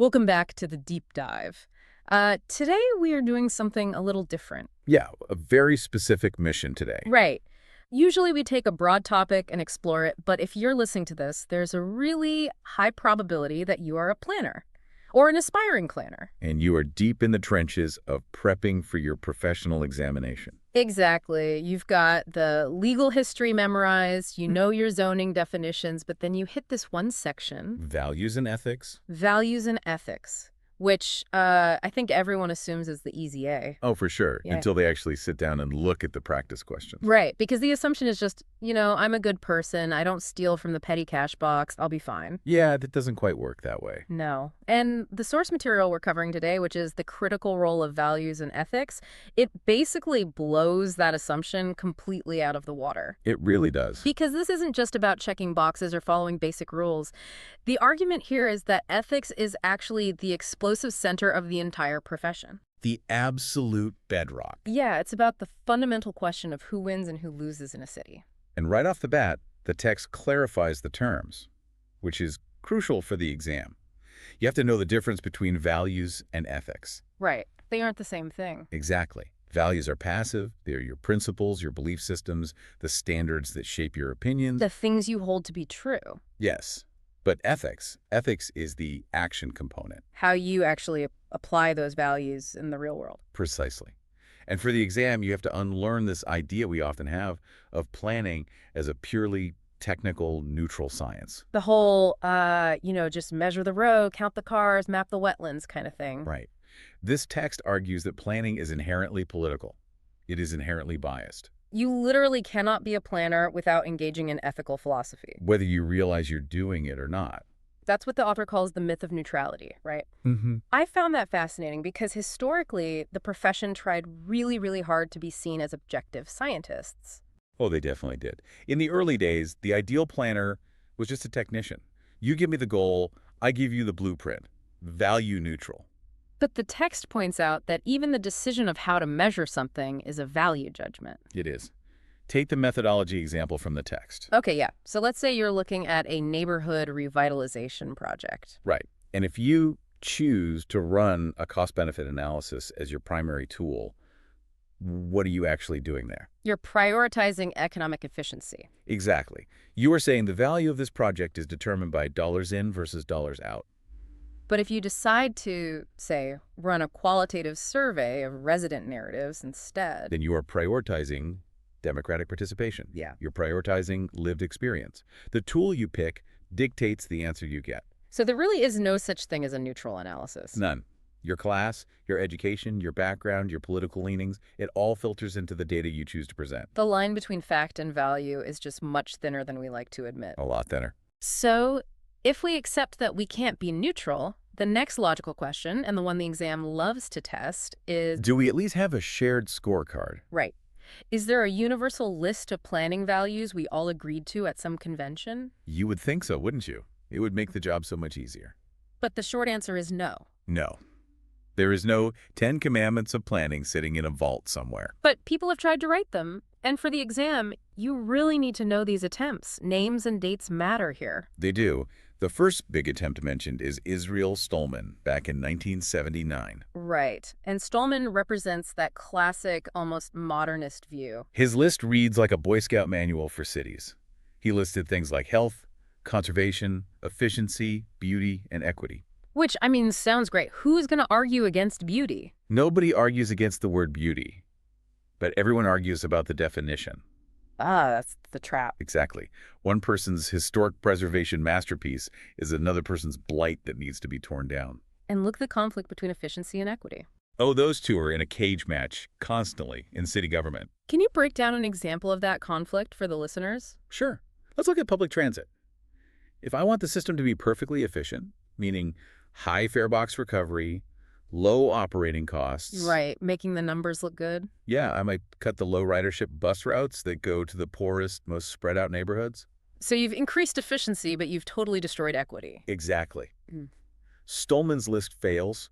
Welcome back to the deep dive. Today we are doing something a little different. Yeah, a very specific mission today. Right. Usually we take a broad topic and explore it, but if you're listening to this, there's a really high probability that you are a planner or an aspiring planner. And you are deep in the trenches of prepping for your professional examination. Exactly. You've got the legal history memorized, you know your zoning definitions, but then you hit this one section, Values and ethics. values and ethics, which I think everyone assumes is the easy A. Oh, for sure, Yeah. until they actually sit down and look at the practice questions. Right, because the assumption is just, I'm a good person, I don't steal from the petty cash box, I'll be fine. Yeah, that doesn't quite work that way. No. And the source material we're covering today, which is the critical role of values and ethics, it basically blows that assumption completely out of the water. It really does. Because this isn't just about checking boxes or following basic rules. The argument here is that ethics is actually the explosive center of the entire profession. The absolute bedrock. Yeah, it's about the fundamental question of who wins and who loses in a city. And right off the bat, the text clarifies the terms, which is crucial for the exam. You have to know the difference between values and ethics. Right. They aren't the same thing. Exactly. Values are passive. They're your principles, your belief systems, the standards that shape your opinions. The things you hold to be true. Yes. But ethics is the action component. How you actually apply those values in the real world. Precisely. And for the exam, you have to unlearn this idea we often have of planning as a purely technical, neutral science. The whole, just measure the road, count the cars, map the wetlands kind of thing. Right. This text argues that planning is inherently political. It is inherently biased. You literally cannot be a planner without engaging in ethical philosophy. Whether you realize you're doing it or not. That's what the author calls the myth of neutrality, right? Mm-hmm. I found that fascinating because historically, the profession tried really, really hard to be seen as objective scientists. Oh, they definitely did. In the early days, the ideal planner was just a technician. You give me the goal, I give you the blueprint. Value neutral. But the text points out that even the decision of how to measure something is a value judgment. It is. Take the methodology example from the text. Okay, yeah. So let's say you're looking at a neighborhood revitalization project. Right. And if you choose to run a cost-benefit analysis as your primary tool, what are you actually doing there? You're prioritizing economic efficiency. Exactly. You are saying the value of this project is determined by dollars in versus dollars out. But if you decide to, say, run a qualitative survey of resident narratives instead, Then you are prioritizing democratic participation. Yeah. You're prioritizing lived experience. The tool you pick dictates the answer you get. So there really is no such thing as a neutral analysis. None. Your class, your education, your background, your political leanings, it all filters into the data you choose to present. The line between fact and value is just much thinner than we like to admit. A lot thinner. So if we accept that we can't be neutral, the next logical question, and the one the exam loves to test, is, Do we at least have a shared scorecard? right, is there a universal list of planning values we all agreed to at some convention? You would think so, wouldn't you? It would make the job so much easier. But the short answer is no. No. There is no 10 Commandments of planning sitting in a vault somewhere. But people have tried to write them, and for the exam, you really need to know these attempts. Names and dates matter here. They do. The first big attempt mentioned is Israel Stolman back in 1979. Right. And Stallman represents that classic, almost modernist view. His list reads like a Boy Scout manual for cities. He listed things like health, conservation, efficiency, beauty, and equity. Which, sounds great. Who's going to argue against beauty? Nobody argues against the word beauty, but everyone argues about the definition. That's the trap. Exactly. One person's historic preservation masterpiece is another person's blight that needs to be torn down. And look at the conflict between efficiency and equity. Oh, those two are in a cage match constantly in city government. Can you break down an example of that conflict for the listeners? Sure. Let's look at public transit. If I want the system to be perfectly efficient, meaning high fare box recovery, low operating costs. Right, making the numbers look good. Yeah, I might cut the low ridership bus routes that go to the poorest, most spread out neighborhoods. So you've increased efficiency, but you've totally destroyed equity. Exactly. Mm. Stolman's list fails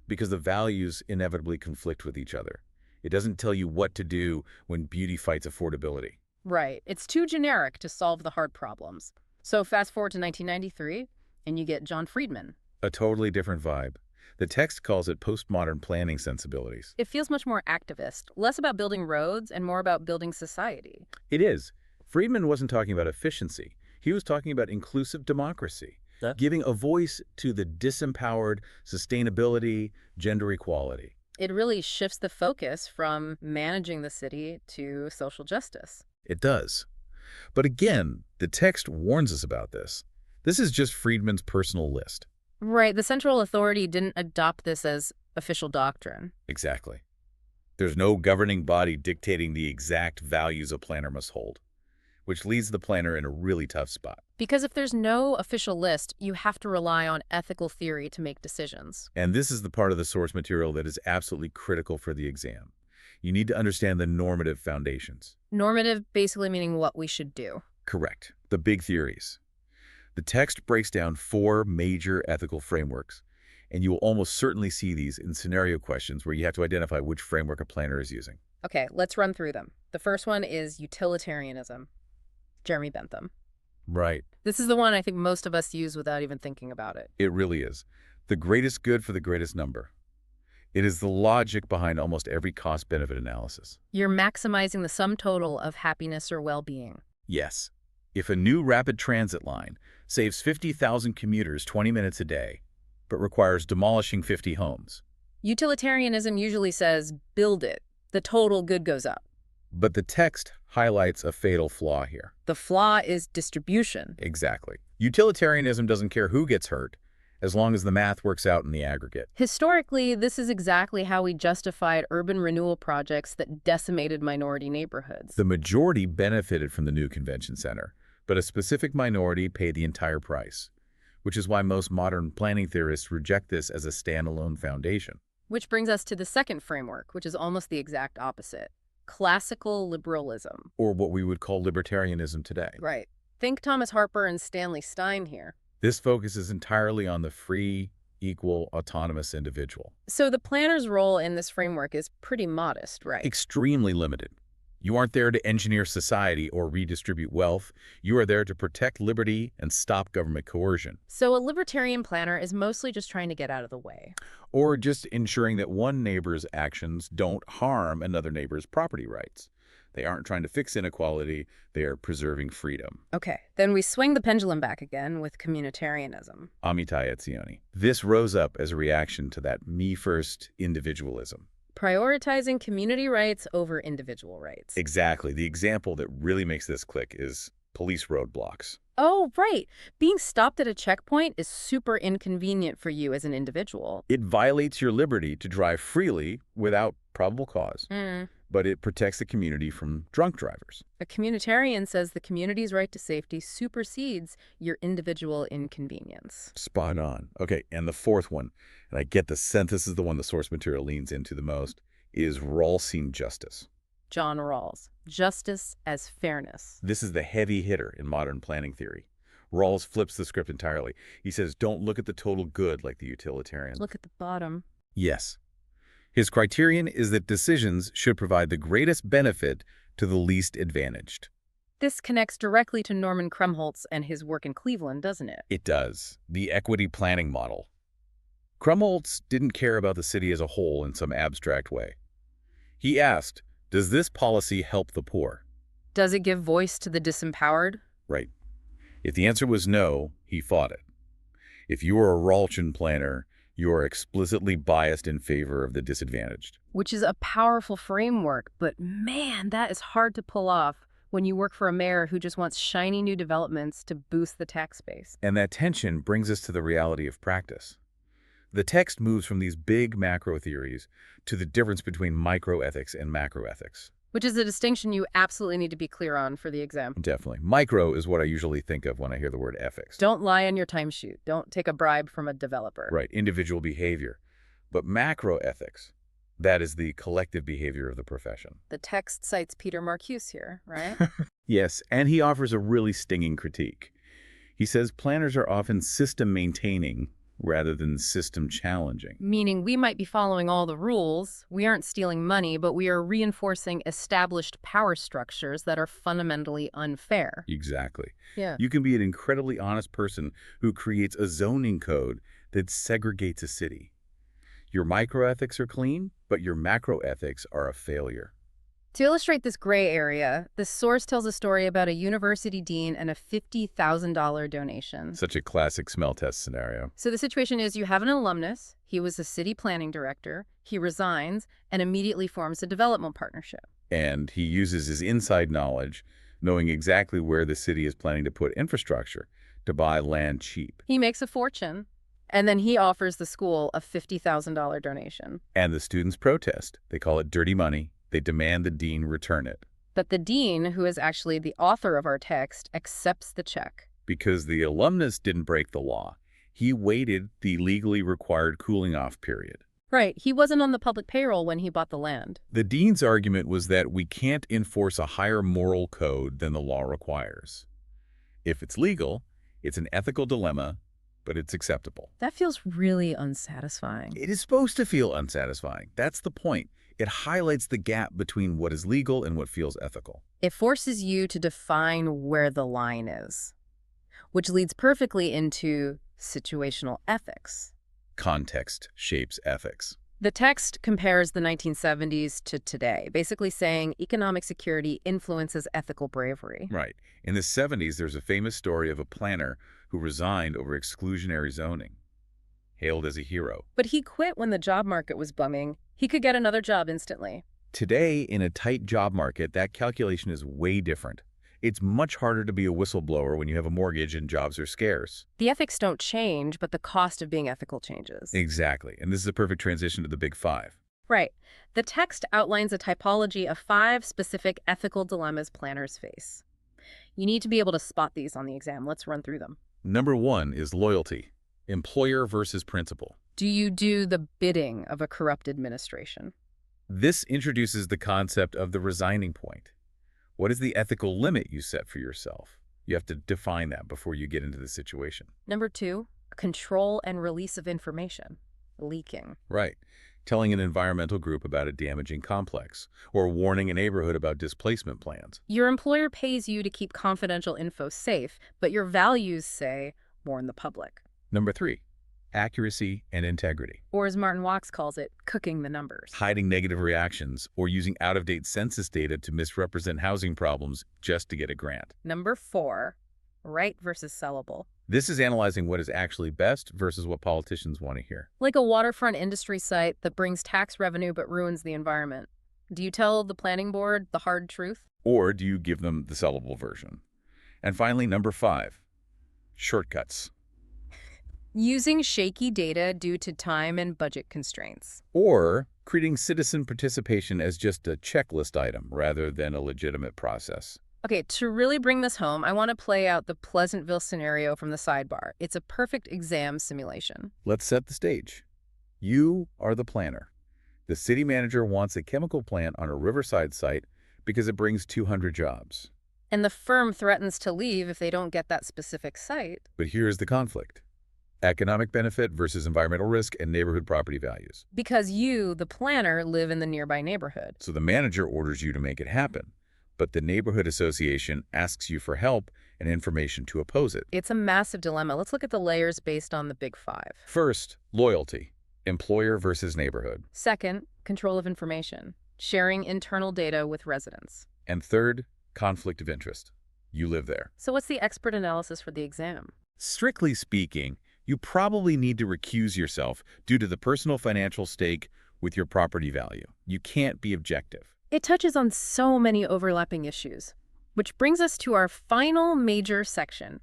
because the values inevitably conflict with each other. It doesn't tell you what to do when beauty fights affordability. Right. It's too generic to solve the hard problems. So fast forward to 1993, and you get John Friedman, A totally different vibe. The text calls it postmodern planning sensibilities. It feels much more activist, less about building roads and more about building society. It is. Friedman wasn't talking about efficiency. He was talking about inclusive democracy, giving a voice to the disempowered, sustainability, gender equality. It really shifts the focus from managing the city to social justice. It does. But again, the text warns us about this. This is just Friedman's personal list. Right, the central authority didn't adopt this as official doctrine. Exactly. There's no governing body dictating the exact values a planner must hold, which leaves the planner in a really tough spot. Because if there's no official list, you have to rely on ethical theory to make decisions. And this is the part of the source material that is absolutely critical for the exam. You need to understand the normative foundations. Normative basically meaning what we should do. Correct. The big theories. The text breaks down 4 major ethical frameworks, and you will almost certainly see these in scenario questions where you have to identify which framework a planner is using. Okay, let's run through them. The first one is utilitarianism. Jeremy Bentham. Right. This is the one I think most of us use without even thinking about it. It really is. The greatest good for the greatest number. It is the logic behind almost every cost-benefit analysis. You're maximizing the sum total of happiness or well-being. Yes. If a new rapid transit line saves 50,000 commuters 20 minutes a day, but requires demolishing 50 homes. Utilitarianism usually says, build it. The total good goes up. But the text highlights a fatal flaw here. The flaw is distribution. Exactly. Utilitarianism doesn't care who gets hurt, as long as the math works out in the aggregate. Historically, this is exactly how we justified urban renewal projects that decimated minority neighborhoods. The majority benefited from the new convention center, but a specific minority paid the entire price, which is why most modern planning theorists reject this as a standalone foundation. Which brings us to the second framework, which is almost the exact opposite. Classical liberalism. Or what we would call libertarianism today. Right. Think Thomas Harper and Stanley Stein here. This focuses entirely on the free, equal, autonomous individual. So the planner's role in this framework is pretty modest, right? Extremely limited. You aren't there to engineer society or redistribute wealth. You are there to protect liberty and stop government coercion. So a libertarian planner is mostly just trying to get out of the way. Or just ensuring that one neighbor's actions don't harm another neighbor's property rights. They aren't trying to fix inequality, they are preserving freedom. Okay, then we swing the pendulum back again with communitarianism. Amitai Etzioni. This rose up as a reaction to that me-first individualism. Prioritizing community rights over individual rights. Exactly. The example that really makes this click is police roadblocks. Oh, right. Being stopped at a checkpoint is super inconvenient for you as an individual. It violates your liberty to drive freely without probable cause, but it protects the community from drunk drivers. A communitarian says the community's right to safety supersedes your individual inconvenience. Spot on. Okay, and the fourth one, and I get the sense this is the one the source material leans into the most, is Rawlsian justice. John Rawls. Justice as fairness. This is the heavy hitter in modern planning theory. Rawls flips the script entirely. He says, don't look at the total good like the utilitarian. Look at the bottom. Yes. His criterion is that decisions should provide the greatest benefit to the least advantaged. This connects directly to Norman Krumholtz and his work in Cleveland, doesn't it? It does. The equity planning model. Krumholtz didn't care about the city as a whole in some abstract way. He asked, does this policy help the poor? Does it give voice to the disempowered? Right. If the answer was no, he fought it. If you are a Rawlsian planner, you are explicitly biased in favor of the disadvantaged. Which is a powerful framework, but man, that is hard to pull off when you work for a mayor who just wants shiny new developments to boost the tax base. And that tension brings us to the reality of practice. The text moves from these big macro theories to the difference between microethics and macroethics. Which is a distinction you absolutely need to be clear on for the exam. Definitely. Micro is what I usually think of when I hear the word ethics. Don't lie on your timesheet. Don't take a bribe from a developer. Right, individual behavior. But macroethics, that is the collective behavior of the profession. The text cites Peter Marcuse here, right? Yes, and he offers a really stinging critique. He says planners are often system-maintaining rather than system-challenging. Meaning we might be following all the rules, we aren't stealing money, but we are reinforcing established power structures that are fundamentally unfair. Exactly. Yeah. You can be an incredibly honest person who creates a zoning code that segregates a city. Your microethics are clean, but your macroethics are a failure. To illustrate this gray area, the source tells a story about a university dean and a $50,000 donation. Such a classic smell test scenario. So the situation is you have an alumnus, he was a city planning director, he resigns, and immediately forms a development partnership. And he uses his inside knowledge, knowing exactly where the city is planning to put infrastructure, to buy land cheap. He makes a fortune, and then he offers the school a $50,000 donation. And the students protest. They call it dirty money. They demand the dean return it. But the dean, who is actually the author of our text, accepts the check. Because the alumnus didn't break the law. He waited the legally required cooling-off period. Right, he wasn't on the public payroll when he bought the land. The dean's argument was that we can't enforce a higher moral code than the law requires. If it's legal, it's an ethical dilemma, but it's acceptable. That feels really unsatisfying. It is supposed to feel unsatisfying. That's the point. It highlights the gap between what is legal and what feels ethical. It forces you to define where the line is, which leads perfectly into situational ethics. Context shapes ethics. The text compares the 1970s to today, basically saying economic security influences ethical bravery. Right. In the 70s, there's a famous story of a planner who resigned over exclusionary zoning, hailed as a hero. But he quit when the job market was bumming. He could get another job instantly. Today, in a tight job market, that calculation is way different. It's much harder to be a whistleblower when you have a mortgage and jobs are scarce. The ethics don't change, but the cost of being ethical changes. Exactly. And this is a perfect transition to the big five. Right. The text outlines a typology of 5 specific ethical dilemmas planners face. You need to be able to spot these on the exam. Let's run through them. Number 1 is loyalty, employer versus principal. Do you do the bidding of a corrupt administration? This introduces the concept of the resigning point. What is the ethical limit you set for yourself? You have to define that before you get into the situation. Number 2, control and release of information, leaking. Right. Telling an environmental group about a damaging complex, or warning a neighborhood about displacement plans. Your employer pays you to keep confidential info safe, but your values say warn the public. Number 3, accuracy and integrity. Or as Martin Wachs calls it, cooking the numbers. Hiding negative reactions or using out-of-date census data to misrepresent housing problems just to get a grant. Number 4, right versus sellable. This is analyzing what is actually best versus what politicians want to hear. Like a waterfront industry site that brings tax revenue but ruins the environment. Do you tell the planning board the hard truth? Or do you give them the sellable version? And finally, number 5, shortcuts. Using shaky data due to time and budget constraints. Or treating citizen participation as just a checklist item rather than a legitimate process. Okay, to really bring this home, I want to play out the Pleasantville scenario from the sidebar. It's a perfect exam simulation. Let's set the stage. You are the planner. The city manager wants a chemical plant on a riverside site because it brings 200 jobs. And the firm threatens to leave if they don't get that specific site. But here's the conflict. Economic benefit versus environmental risk and neighborhood property values. Because you, the planner, live in the nearby neighborhood. So the manager orders you to make it happen, but the neighborhood association asks you for help and information to oppose it. It's a massive dilemma. Let's look at the layers based on the big 5. First, loyalty, employer versus neighborhood. Second, control of information, sharing internal data with residents. And third, conflict of interest. You live there. So what's the expert analysis for the exam? Strictly speaking, you probably need to recuse yourself due to the personal financial stake with your property value. You can't be objective. It touches on so many overlapping issues, which brings us to our final major section,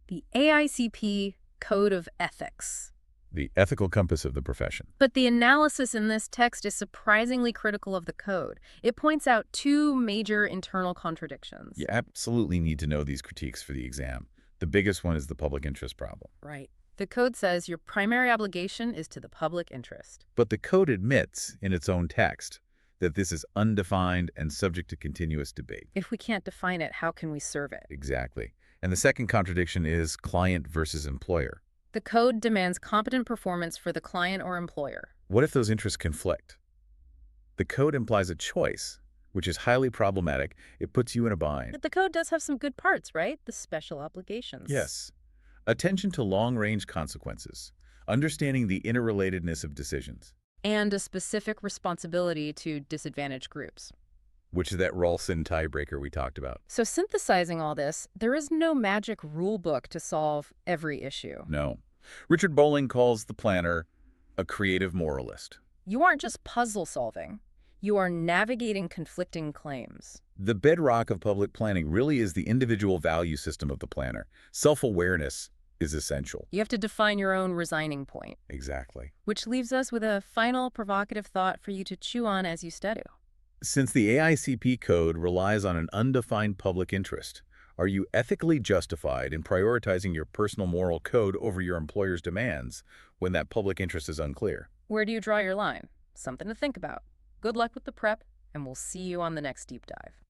the AICP Code of Ethics. The ethical compass of the profession. But the analysis in this text is surprisingly critical of the code. It points out 2 major internal contradictions. You absolutely need to know these critiques for the exam. The biggest one is the public interest problem. Right. The code says your primary obligation is to the public interest. But the code admits in its own text that this is undefined and subject to continuous debate. If we can't define it, how can we serve it? Exactly. And the second contradiction is client versus employer. The code demands competent performance for the client or employer. What if those interests conflict? The code implies a choice, which is highly problematic. It puts you in a bind. But the code does have some good parts, right? The special obligations. Yes. Attention to long-range consequences, understanding the interrelatedness of decisions, And a specific responsibility to disadvantaged groups. which is that Ralston tiebreaker we talked about. So synthesizing all this, there is no magic rule book to solve every issue. No. Richard Bowling calls the planner a creative moralist. You aren't just puzzle solving. You are navigating conflicting claims. The bedrock of public planning really is the individual value system of the planner. Self-awareness is essential. You have to define your own resigning point, Exactly. which leaves us with a final provocative thought for you to chew on as you study. Since the AICP code relies on an undefined public interest, are you ethically justified in prioritizing your personal moral code over your employer's demands when that public interest is unclear? Where do you draw your line? Something to think about. Good luck with the prep, and we'll see you on the next deep dive.